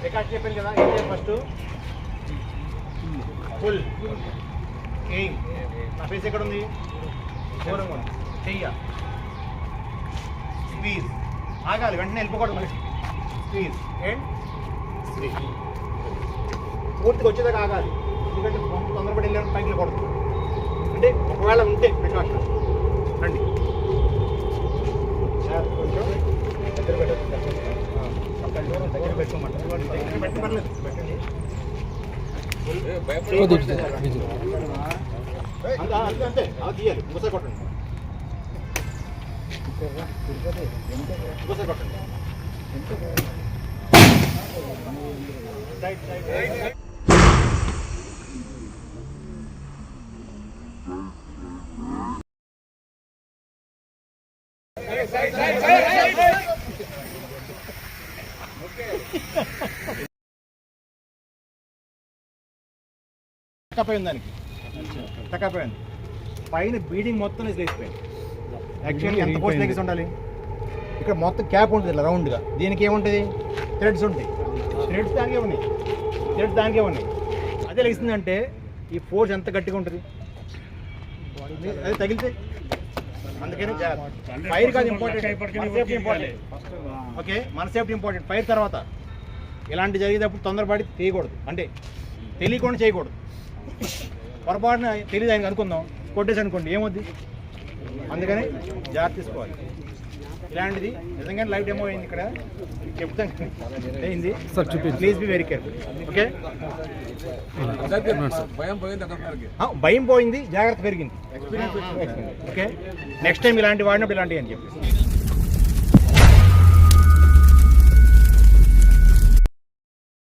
Record చెప్పాను కదా, ఏం చేయాలి ఫస్ట్ ఫుల్ ఎయిమ్. నా ఫేస్ ఎక్కడ ఉంది, దూరంగా ఉంది, చెయ్య స్క్వీజ్, ఆగాలి, వెంటనే వెళ్ళిపోకూడదు మనిషి, స్క్వీజ్ అండ్ స్క్వీజ్, పూర్తిగా వచ్చేదాకా ఆగాలి. ఎందుకంటే తొందరపడి వెళ్ళాను పైకి వెళ్ళకూడదు. అంటే ఒకవేళ ఉంటే ప్రికాషన్ రండి, కొంచెం దగ్గర పెట్టండి, దగ్గర పెట్టుకోమంటారు, దగ్గర పెట్టిన పర్లేదు, పెట్టండి. అంతే అంతే అలా తీయాలి, ఇంకోసారి కొట్టండి, ఇంకోసారి కొట్టండి. టకపోయింది, దానికి టకపోయింది, పైన బీడింగ్ మొత్తం లేచిపోయింది. యాక్చువల్లీ ఎంత పోస్ట్ తగ్గిసి ఉండాలి, ఇక్కడ మొత్తం క్యాప్ ఉంటుంది ఇలా రౌండ్గా, దీనికి ఏముంటుంది, థ్రెడ్స్ ఉంటాయి, థ్రెడ్స్ దానికే ఉన్నాయి, థ్రెడ్స్ దానికే ఉన్నాయి. అదే లేచిందంటే ఈ ఫోర్స్ ఎంత గట్టిగా ఉంటుంది, అదే తగిలితే. అందుకని ఫైర్ కాదు ఇంపార్టెంట్, మన సేఫ్టీ ఇంపార్టెంట్. ఓకే, మన సేఫ్టీ ఇంపార్టెంట్. ఫైర్ తర్వాత ఇలాంటి జరిగేటప్పుడు తొందరపడి తీయకూడదు, అంటే తెలియకుండా చేయకూడదు. పొరపాటున తెలియదు ఆయనకు అనుకుందాం, కొట్టేసి అనుకోండి, ఏమవుద్ది. అందుకని జాగ్రత్త తీసుకోవాలి. ఇలాంటిది నిజంగానే లైవ్ డెమో అయింది, ఇక్కడ చెప్తాను అయింది. Please be very careful. Okay, భయం పోయింది, జాగ్రత్త పెరిగింది, ఎక్స్పీరియన్స్. ఓకే, నెక్స్ట్ టైం ఇలాంటి వాడినప్పుడు ఇలాంటివి అని చెప్పి